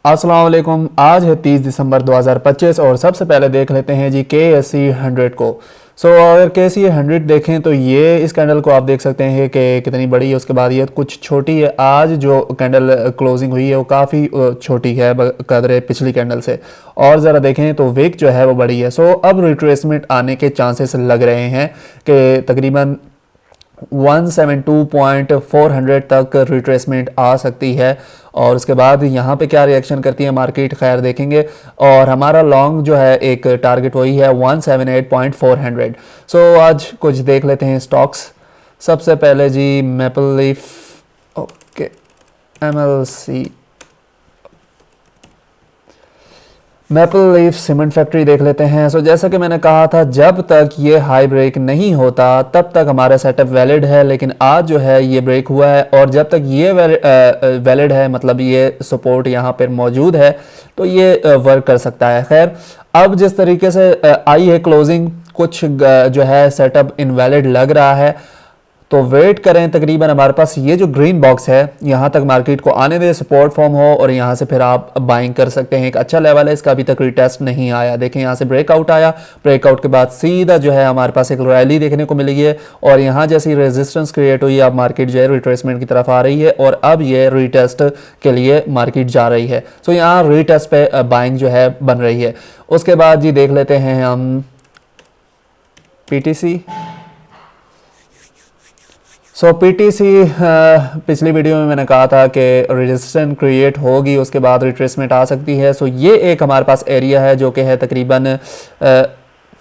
अस्सलाम वालेकुम। आज है 30 दिसंबर 2025 और सबसे पहले देख लेते हैं जी KSE 100 को। अगर KSE 100 देखें तो ये इस कैंडल को आप देख सकते हैं कि कितनी बड़ी है, उसके बाद ये कुछ छोटी है। आज जो कैंडल क्लोजिंग हुई है वो काफ़ी छोटी है कदर पिछली कैंडल से, और ज़रा देखें तो विक जो है वो बड़ी है। अब रिट्रेसमेंट आने के चांसेस लग रहे हैं कि तकरीबन 172.400 तक रिट्रेसमेंट आ सकती है, और उसके बाद यहाँ पे क्या रिएक्शन करती है मार्केट, खैर देखेंगे। और हमारा लॉन्ग जो है एक टारगेट वही है 178.400। आज कुछ देख लेते हैं स्टॉक्स। सबसे पहले जी maple leaf, okay, MLC, maple leaf cement factory देख लेते हैं। जैसा कि मैंने कहा था, जब तक ये हाई ब्रेक नहीं होता तब तक हमारा सेटअप वैलिड है, लेकिन आज जो है ये ब्रेक हुआ है, और जब तक ये वैलिड है मतलब ये सपोर्ट यहाँ पर मौजूद है तो ये वर्क कर सकता है। खैर, अब जिस तरीके से आई है क्लोजिंग, कुछ जो है सेटअप इनवैलिड लग रहा है, तो वेट करें। तकरीबन हमारे पास ये जो ग्रीन बॉक्स है यहाँ तक मार्केट को आने दे, सपोर्ट फॉर्म हो, और यहाँ से फिर आप बाइंग कर सकते हैं। एक अच्छा लेवल है इसका, अभी तक रिटेस्ट नहीं आया। देखें यहाँ से ब्रेकआउट आया, ब्रेकआउट के बाद सीधा जो है हमारे पास एक रैली देखने को मिली है, और यहाँ जैसी रेजिस्टेंस क्रिएट हुई है, अब मार्केट जो है रिट्रेसमेंट की तरफ आ रही है, और अब ये रिटेस्ट के लिए मार्केट जा रही है। यहाँ रिटेस्ट पे बाइंग जो है बन रही है। उसके बाद जी देख लेते हैं हम PTC। PTC पिछली वीडियो में मैंने कहा था कि रेजिस्टेंस क्रिएट होगी, उसके बाद रिट्रेसमेंट आ सकती है। ये एक हमारे पास एरिया है जो कि है तकरीबन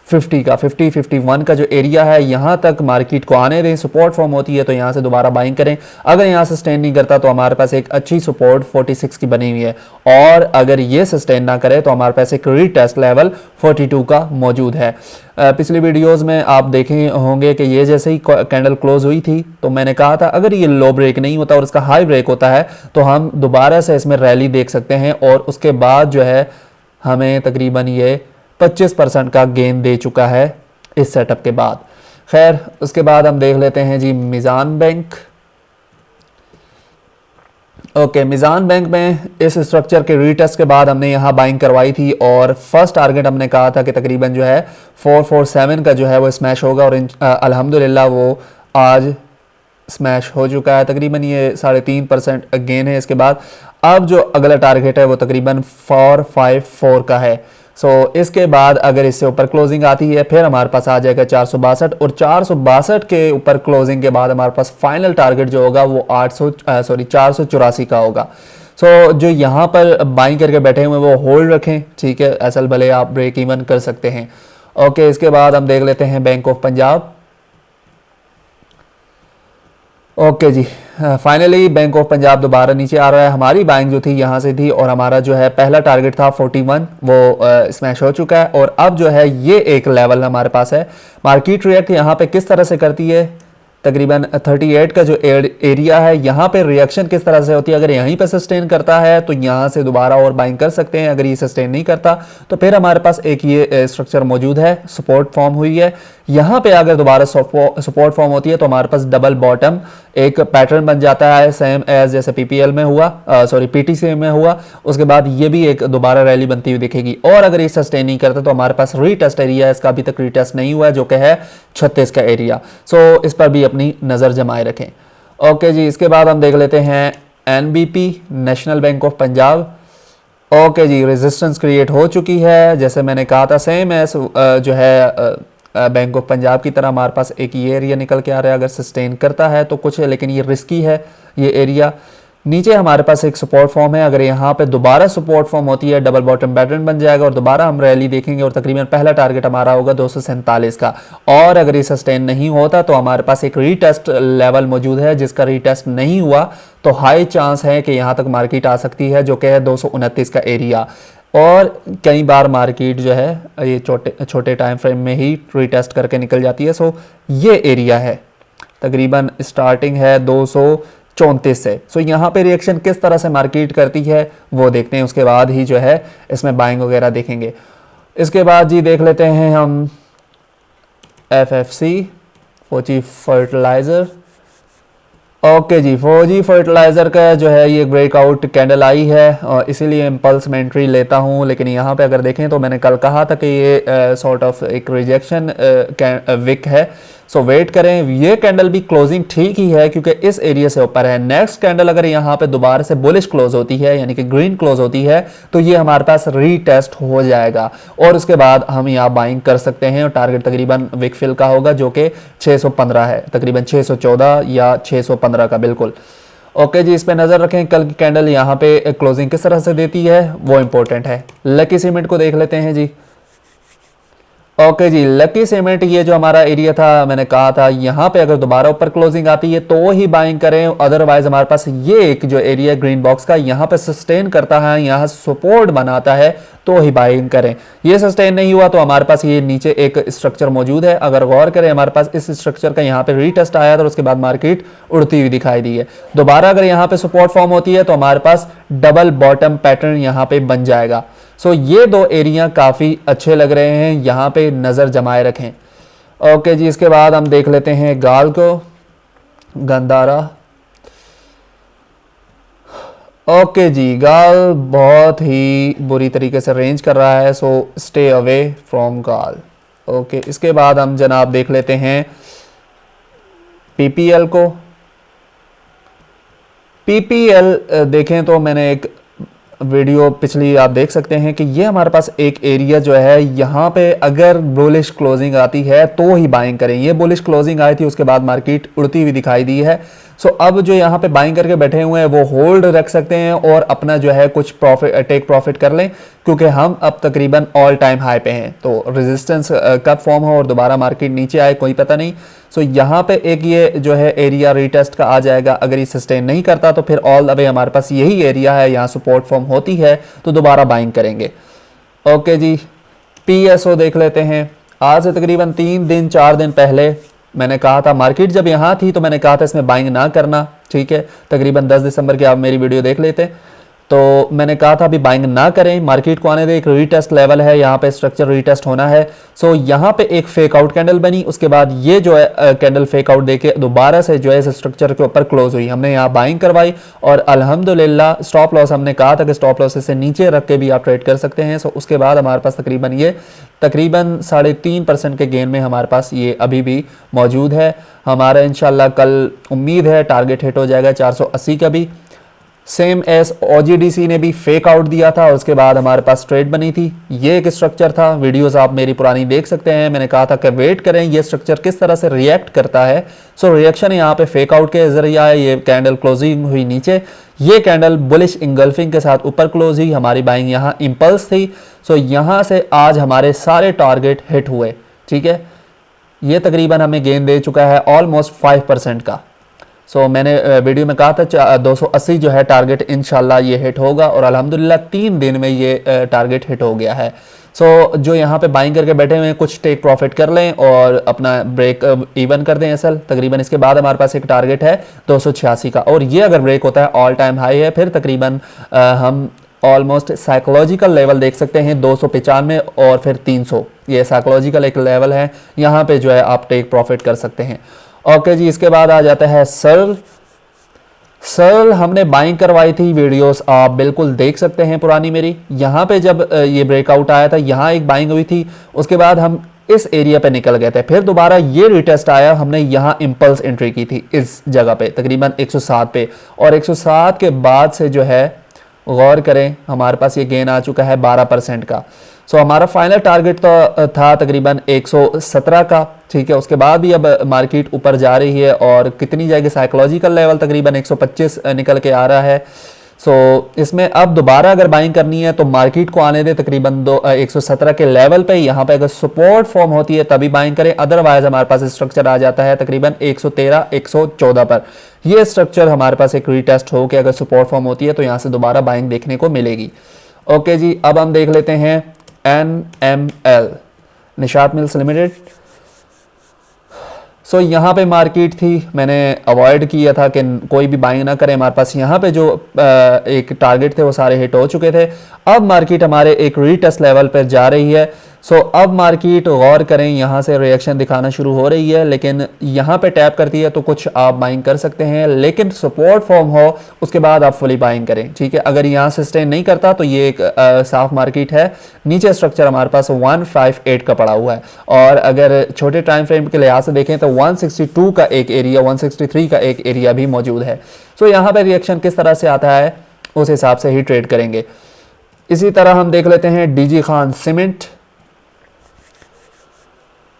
51 का जो एरिया है, यहाँ तक मार्केट को आने दें। सपोर्ट फॉर्म होती है तो यहाँ से दोबारा बाइंग करें। अगर यहाँ सस्टेन नहीं करता तो हमारे पास एक अच्छी सपोर्ट 46 की बनी हुई है, और अगर ये सस्टेन ना करे तो हमारे पास एक रीटेस्ट लेवल 42 का मौजूद है। पिछली वीडियोस में आप देखे होंगे कि ये जैसे ही कैंडल क्लोज हुई थी तो मैंने कहा था अगर ये लो ब्रेक नहीं होता और इसका हाई ब्रेक होता है तो हम दोबारा से इसमें रैली देख सकते हैं, और उसके बाद जो है हमें तकरीबन ये 25% का गेन दे चुका है इस सेटअप के बाद। खैर, उसके बाद हम देख लेते हैं जी मीज़ान बैंक। ओके, मीज़ान बैंक में इस स्ट्रक्चर के रीटेस्ट के बाद हमने यहाँ बाइंग करवाई थी, और फर्स्ट टारगेट हमने कहा था कि तकरीबन जो है 447 का जो है वो स्मैश होगा, और अल्हम्दुलिल्लाह वो आज स्मैश हो चुका है। तकरीबन ये 3.5% गेन है। इसके बाद अब जो अगला टारगेट है वो तकरीबन 454 का है। इसके बाद अगर इससे ऊपर क्लोजिंग आती है फिर हमारे पास आ जाएगा 462, और 462 के ऊपर क्लोजिंग के बाद हमारे पास फाइनल टारगेट जो होगा वो 484 का होगा। जो यहाँ पर बाइंग करके बैठे हुए वो होल्ड रखें, ठीक है, असल भले आप ब्रेक इवन कर सकते हैं। ओके, इसके बाद हम देख लेते हैं Bank of Punjab. Okay ji, finally Bank of Punjab दोबारा नीचे आ रहा है। हमारी बाइंग जो थी यहाँ से थी, और हमारा जो है पहला टारगेट था 41, वो स्मैश हो चुका है, और अब जो है ये एक लेवल हमारे पास है। मार्केट रिएक्ट यहाँ पे किस तरह से करती है, तकरीबन 38 का जो एरिया है यहाँ पे रिएक्शन किस तरह से होती है। अगर यहीं पे सस्टेन करता है तो यहाँ से दोबारा और बाइंग कर सकते हैं, अगर ये सस्टेन नहीं करता तो फिर हमारे पास एक ये स्ट्रक्चर मौजूद है, सपोर्ट फॉर्म हुई है। यहाँ पे अगर दोबारा सपोर्ट फॉर्म होती है तो हमारे पास डबल बॉटम एक पैटर्न बन जाता है, सेम एज जैसे PPL में हुआ, PTC में हुआ। उसके बाद ये भी एक दोबारा रैली बनती हुई दिखेगी, और अगर ये सस्टेन नहीं करता तो हमारे पास रीटेस्ट एरिया है, इसका अभी तक रीटेस्ट नहीं हुआ है, जो कि है 36 का एरिया। इस पर भी अपनी नज़र जमाए रखें। ओके जी, इसके बाद हम देख लेते हैं NBP, National Bank of Punjab. Okay ji, resistance create हो चुकी है, जैसे मैंने कहा था सेम एज जो है बैंक ऑफ पंजाब की तरह हमारे पास एक ये एरिया निकल के आ रहा है। अगर सस्टेन करता है तो कुछ है, लेकिन ये रिस्की है ये एरिया। नीचे हमारे पास एक सपोर्ट फॉर्म है, अगर यहाँ पे दोबारा सपोर्ट फॉर्म होती है डबल बॉटम पैटर्न बन जाएगा, और दोबारा हम रैली देखेंगे, और तकरीबन पहला टारगेट हमारा होगा 247 का। और अगर ये सस्टेन नहीं होता तो हमारे पास एक रीटेस्ट लेवल मौजूद है, जिसका रीटेस्ट नहीं हुआ तो हाई चांस है कि यहाँ तक मार्केट आ सकती है, जो कि है 229 का एरिया। और कई बार मार्केट जो है ये छोटे टाइम फ्रेम में ही रीटेस्ट करके निकल जाती है। ये एरिया है, तकरीबन स्टार्टिंग है 234 से। यहाँ पे रिएक्शन किस तरह से मार्केट करती है वो देखते हैं, उसके बाद ही जो है इसमें बाइंग वगैरह देखेंगे। इसके बाद जी देख लेते हैं हम FFC, फौजी फर्टिलाइज़र। ओके जी, फौजी फर्टिलाइज़र का जो है ये ब्रेकआउट कैंडल आई है और इसीलिए इम्पल्स में एंट्री लेता हूँ। लेकिन यहाँ पे अगर देखें तो मैंने कल कहा था कि ये सॉर्ट ऑफ एक रिजेक्शन विक है, सो वेट करें। ये कैंडल भी क्लोजिंग ठीक ही है क्योंकि इस एरिया से ऊपर है। नेक्स्ट कैंडल अगर यहाँ पे दोबारा से बुलिश क्लोज होती है यानी कि ग्रीन क्लोज होती है तो ये हमारे पास रीटेस्ट हो जाएगा और उसके बाद हम यहाँ बाइंग कर सकते हैं और टारगेट तकरीबन विक फिल का होगा जो कि 615 है, तकरीबन 614 या 615 का बिल्कुल। ओके जी, इस पे नज़र रखें कल की कैंडल यहाँ पे क्लोजिंग किस तरह से देती है वो इंपॉर्टेंट है। लकी सीमेंट को देख लेते हैं जी। ओके जी, लकी सीमेंट ये जो हमारा एरिया था मैंने कहा था यहाँ पे अगर दोबारा ऊपर क्लोजिंग आती है तो ही बाइंग करें, अदरवाइज हमारे पास ये एक जो एरिया ग्रीन बॉक्स का यहाँ पे सस्टेन करता है, यहाँ सपोर्ट बनाता है तो ही बाइंग करें। ये सस्टेन नहीं हुआ तो हमारे पास ये नीचे एक स्ट्रक्चर मौजूद है। अगर गौर करें हमारे पास इस स्ट्रक्चर का यहाँ पे रीटेस्ट आया था और उसके बाद मार्केट उड़ती हुई दिखाई दी है। दोबारा अगर यहाँ पे सपोर्ट फॉर्म होती है तो हमारे पास डबल बॉटम पैटर्न यहाँ पे बन जाएगा। सो ये दो एरिया काफ़ी अच्छे लग रहे हैं, यहाँ पे नज़र जमाए रखें। ओके जी, इसके बाद हम देख लेते हैं गाल को, गंदारा। ओके जी, गाल बहुत ही बुरी तरीके से रेंज कर रहा है, सो स्टे अवे फ्रॉम गाल। ओके, इसके बाद हम जनाब देख लेते हैं पीपीएल को। पीपीएल देखें तो मैंने एक वीडियो पिछली आप देख सकते हैं कि ये हमारे पास एक एरिया जो है यहाँ पे अगर बुलिश क्लोजिंग आती है तो ही बाइंग करें। ये बुलिश क्लोजिंग आई थी उसके बाद मार्केट उड़ती हुई दिखाई दी है। सो अब जो यहाँ पे बाइंग करके बैठे हुए हैं वो होल्ड रख सकते हैं और अपना जो है कुछ टेक प्रॉफिट कर लें क्योंकि हम अब तकरीबन ऑल टाइम हाई पे हैं। तो रेजिस्टेंस कब फॉर्म हो और दोबारा मार्केट नीचे आए कोई पता नहीं। सो यहाँ पे एक ये जो है एरिया रीटेस्ट का आ जाएगा, अगर ये सस्टेन नहीं करता तो फिर ऑल द वे हमारे पास यही एरिया है, यहाँ सपोर्ट फॉर्म होती है तो दोबारा बाइंग करेंगे। ओके जी, पीएसओ देख लेते हैं। आज से तकरीबन 3-4 दिन पहले मैंने कहा था, मार्केट जब यहाँ थी तो मैंने कहा था इसमें बाइंग ना करना, ठीक है। तकरीबन 10 दिसंबर की आप मेरी वीडियो देख लेते, तो मैंने कहा था अभी बाइंग ना करें, मार्केट को आने दे, एक रीटेस्ट लेवल है, यहाँ पे स्ट्रक्चर रीटेस्ट होना है। सो यहाँ पे एक फेक आउट कैंडल बनी, उसके बाद ये जो है कैंडल फेक आउट देके दोबारा से जो है इस स्ट्रक्चर के ऊपर क्लोज हुई, हमने यहाँ बाइंग करवाई और अल्हम्दुलिल्लाह स्टॉप लॉस हमने कहा था कि स्टॉप लॉस से नीचे रख के भी आप ट्रेड कर सकते हैं। सो उसके बाद हमारे पास तकरीबन 3.5% के गेन में हमारे पास ये अभी भी मौजूद है। हमारा इंशाल्लाह कल उम्मीद है टारगेट हिट हो जाएगा 480 का भी। सेम एस ओजीडीसी ने भी फेक आउट दिया था और उसके बाद हमारे पास ट्रेड बनी थी। ये एक स्ट्रक्चर था, वीडियोस आप मेरी पुरानी देख सकते हैं। मैंने कहा था कि वेट करें ये स्ट्रक्चर किस तरह से रिएक्ट करता है। सो रिएक्शन यहाँ पे फेक आउट के जरिए है, ये कैंडल क्लोजिंग हुई नीचे, ये कैंडल बुलिश इंगल्फिंग के साथ ऊपर क्लोज हुई, हमारी बाइंग यहाँ इंपल्स थी। सो यहाँ से आज हमारे सारे टारगेट हिट हुए, ठीक है। ये तकरीबन हमें गेन दे चुका है ऑलमोस्ट 5% का। सो मैंने वीडियो में कहा था 280 जो है टारगेट इंशाल्लाह ये हिट होगा और अल्हम्दुलिल्लाह 3 दिन में ये टारगेट हिट हो गया है। सो जो यहाँ पे बाइंग करके बैठे हुए हैं कुछ टेक प्रॉफिट कर लें और अपना ब्रेक इवन कर दें एसएल। तकरीबन इसके बाद हमारे पास एक टारगेट है 286 का और ये अगर ब्रेक होता है ऑल टाइम हाई है, फिर तकरीबन हम ऑलमोस्ट साइकोलॉजिकल लेवल देख सकते हैं 295 और फिर 300, ये साइकोलॉजिकल एक लेवल है, यहाँ पे जो है आप टेक प्रॉफिट कर सकते हैं। ओके जी, इसके बाद आ जाता है सर्ल हमने बाइंग करवाई थी, वीडियोस आप बिल्कुल देख सकते हैं पुरानी मेरी। यहाँ पे जब ये ब्रेकआउट आया था यहाँ एक बाइंग हुई थी, उसके बाद हम इस एरिया पे निकल गए थे, फिर दोबारा ये रिटेस्ट आया, हमने यहाँ इंपल्स एंट्री की थी इस जगह पे तकरीबन 107 पे और 107 के बाद से जो है गौर करें हमारे पास ये गेन आ चुका है 12% का। सो हमारा फाइनल टारगेट तो था तकरीबन 117 का, ठीक है। उसके बाद भी अब मार्केट ऊपर जा रही है और कितनी जाएगी, साइकोलॉजिकल लेवल तकरीबन 125 निकल के आ रहा है। सो इसमें अब दोबारा अगर बाइंग करनी है तो मार्केट को आने दे तकरीबन 117 के लेवल पे, यहाँ पे अगर सपोर्ट फॉर्म होती है तभी बाइंग करें, अदरवाइज हमारे पास स्ट्रक्चर आ जाता है तकरीबन 113 114 पर। ये स्ट्रक्चर हमारे पास एक रीटेस्ट हो के अगर सपोर्ट फॉर्म होती है तो यहाँ से दोबारा बाइंग देखने को मिलेगी। ओके जी, अब हम देख लेते हैं NML, निशात मिल्स लिमिटेड। सो यहाँ पे मार्केट थी, मैंने अवॉइड किया था कि कोई भी बाइंग ना करें। हमारे पास यहाँ पे जो एक टारगेट थे वो सारे हिट हो चुके थे। अब मार्केट हमारे एक रीटेस्ट लेवल पर जा रही है। सो अब मार्केट गौर करें, यहाँ से रिएक्शन दिखाना शुरू हो रही है, लेकिन यहाँ पे टैप करती है तो कुछ आप बाइंग कर सकते हैं, लेकिन सपोर्ट फॉर्म हो उसके बाद आप फुली बाइंग करें, ठीक है। अगर यहाँ से सस्टेन नहीं करता तो ये एक साफ मार्केट है। नीचे स्ट्रक्चर हमारे पास 158 का पड़ा हुआ है, और अगर छोटे टाइम फ्रेम के लिहाज से देखें तो 162 का एक एरिया, 163 का एक एरिया भी मौजूद है। सो यहाँ पे रिएक्शन किस तरह से आता है उस हिसाब से ही ट्रेड करेंगे। इसी तरह हम देख लेते हैं DG Khan cement.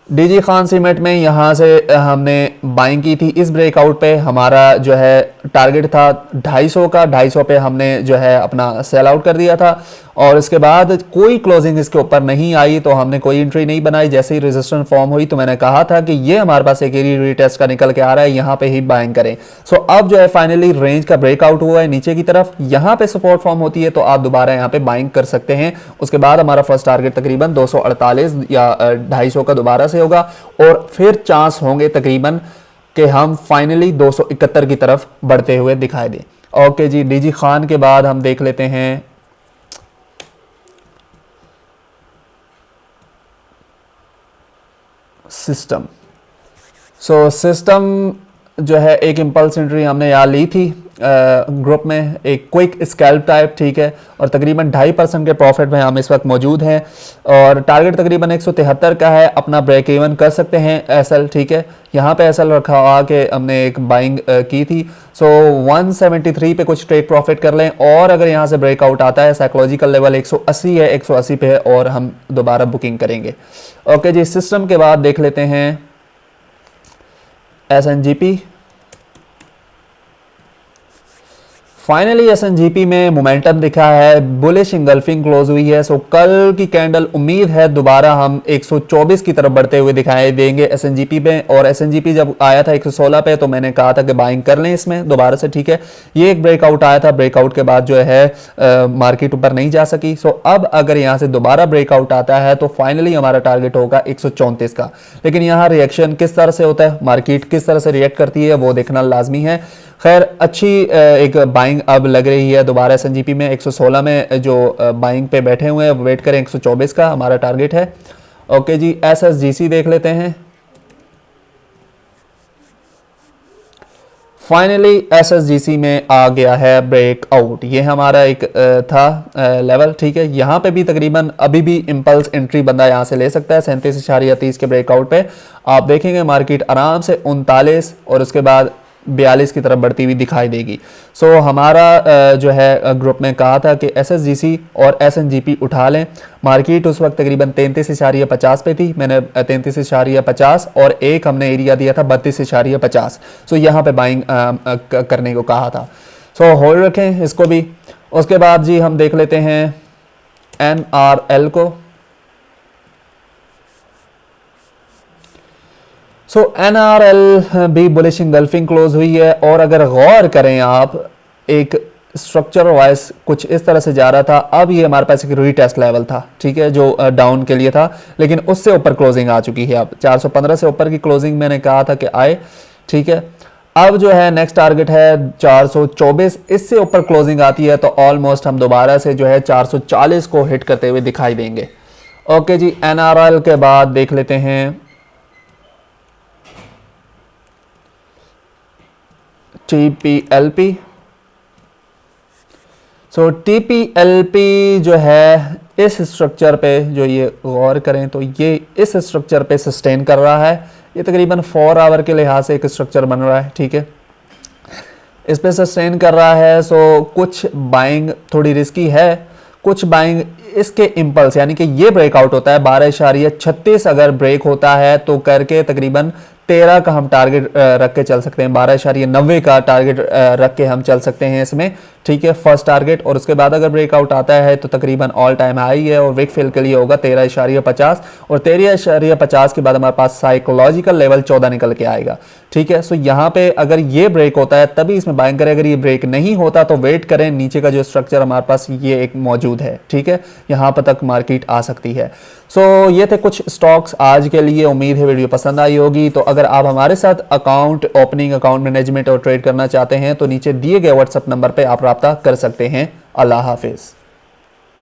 DG Khan cement में यहाँ से हमने बाइंग की थी इस ब्रेकआउट पे। हमारा जो है टारगेट था 250 का, 250 पे हमने जो है अपना सेल आउट कर दिया था, और इसके बाद कोई क्लोजिंग इसके ऊपर नहीं आई तो हमने कोई एंट्री नहीं बनाई। जैसे ही रेजिस्टेंस फॉर्म हुई तो मैंने कहा था कि ये हमारे पास एक एरिया रीटेस्ट का निकल के आ रहा है, यहाँ पे ही बाइंग करें। सो अब जो है फाइनली रेंज का ब्रेकआउट हुआ है नीचे की तरफ, यहाँ पे सपोर्ट फॉर्म होती है तो आप दोबारा यहाँ पे बाइंग कर सकते हैं। उसके बाद हमारा फर्स्ट टारगेट तकरीबन 248 या 250 का दोबारा से होगा, और फिर चांस होंगे तकरीबन कि हम फाइनली 271 की तरफ बढ़ते हुए दिखाई दें। ओके जी, डीजी खान के बाद हम देख लेते हैं सिस्टम। सो सिस्टम जो है एक इम्पल्स एंट्री हमने यहाँ ली थी ग्रुप में, एक क्विक स्कैल्प टाइप, ठीक है, और तकरीबन 2.5% के प्रॉफिट में हम इस वक्त मौजूद हैं, और टारगेट तकरीबन 173 का है। अपना ब्रेक इवन कर सकते हैं एसएल, ठीक है। यहाँ पे एसएल रखा हुआ कि हमने एक बाइंग की थी। सो 173 पे कुछ ट्रेड प्रॉफिट कर लें, और अगर यहाँ से ब्रेकआउट आता है साइकोलॉजिकल लेवल 180 है, 180 पे है, और हम दोबारा बुकिंग करेंगे। ओके जी, सिस्टम के बाद देख लेते हैं एसएनजीपी। फाइनली एसएनजीपी में मोमेंटम दिखा है, बुलिश इंगल्फिंग क्लोज हुई है। सो कल की कैंडल उम्मीद है दोबारा हम 124 की तरफ बढ़ते हुए दिखाई देंगे एसएनजीपी में, और एसएनजीपी जब आया था 116 पे तो मैंने कहा था कि बाइंग कर लें इसमें दोबारा से, ठीक है। ये एक ब्रेकआउट आया था, ब्रेकआउट के बाद जो है मार्केट ऊपर नहीं जा सकी। सो अब अगर यहाँ से दोबारा ब्रेकआउट आता है तो फाइनली हमारा टारगेट होगा 134 का, लेकिन यहाँ रिएक्शन किस तरह से होता है, मार्केट किस तरह से रिएक्ट करती है वो देखना लाजमी है। खैर अच्छी एक बाइंग अब लग रही है दोबारा एसएनजीपी में। 116 में जो बाइंग पे बैठे हुए हैं वेट करें, 124 का हमारा टारगेट है। ओके जी, एसएसजीसी देख लेते हैं। फाइनली एसएसजीसी में आ गया है ब्रेकआउट। ये हमारा एक था लेवल, ठीक है। यहाँ पे भी तकरीबन अभी भी इंपल्स एंट्री बंदा यहाँ से ले सकता है 37.30 के ब्रेकआउट पे। आप देखेंगे मार्केट आराम से 39 और उसके बाद 42 की तरफ बढ़ती हुई दिखाई देगी। सो हमारा जो है ग्रुप में कहा था कि एसएसजीसी और एसएनजीपी उठा लें। मार्केट उस वक्त तकरीबन 33.50 पे थी, मैंने 33.50 और एक हमने एरिया दिया था 32.50। सो यहाँ पे बाइंग करने को कहा था। सो होल्ड रखें इसको भी। उसके बाद जी हम देख लेते हैं NRL को। सो NRL भी बुलिश इंगल्फिंग क्लोज हुई है, और अगर गौर करें आप एक स्ट्रक्चर वाइज कुछ इस तरह से जा रहा था। अब ये हमारे पास एक रीटेस्ट लेवल था, ठीक है, जो डाउन के लिए था, लेकिन उससे ऊपर क्लोजिंग आ चुकी है। अब 415 से ऊपर की क्लोजिंग मैंने कहा था कि आए, ठीक है। अब जो है नेक्स्ट टारगेट है 424, इससे ऊपर क्लोजिंग आती है तो ऑलमोस्ट हम दोबारा से जो है 440 को हिट करते हुए दिखाई देंगे। ओके जी, NRL के बाद देख लेते हैं TPLP। सो TPLP जो है इस स्ट्रक्चर पे, जो ये गौर करें तो ये इस स्ट्रक्चर पे सस्टेन कर रहा है। ये तकरीबन 4 आवर के लिहाज से एक स्ट्रक्चर बन रहा है, ठीक है, इस पे सस्टेन कर रहा है। सो कुछ बाइंग थोड़ी रिस्की है, कुछ बाइंग इसके इंपल्स, यानी कि ये ब्रेकआउट होता है 12.36 अगर ब्रेक होता है तो करके तकरीबन 13 का हम टारगेट रख के चल सकते हैं, 12.90 का टारगेट रख के हम चल सकते हैं इसमें, ठीक है, फर्स्ट टारगेट। और उसके बाद अगर ब्रेकआउट आता है तो तकरीबन ऑल टाइम हाई है और विक फिल के लिए होगा 13.50, और 13.50 के बाद हमारे पास साइकोलॉजिकल लेवल 14 निकल के आएगा, ठीक है। सो यहाँ पे अगर ये ब्रेक होता है तभी इसमें बाइंग करें, अगर ये ब्रेक नहीं होता तो वेट करें, नीचे का जो स्ट्रक्चर हमारे पास ये एक मौजूद है, ठीक है, यहाँ पर तक मार्केट आ सकती है। सो ये थे कुछ स्टॉक्स आज के लिए। उम्मीद है वीडियो पसंद आई होगी। तो अगर आप हमारे साथ अकाउंट ओपनिंग, अकाउंट मैनेजमेंट और ट्रेड करना चाहते हैं तो नीचे दिए गए व्हाट्सएप नंबर पे आप राब्ता कर सकते हैं। अल्लाह हाफिज़।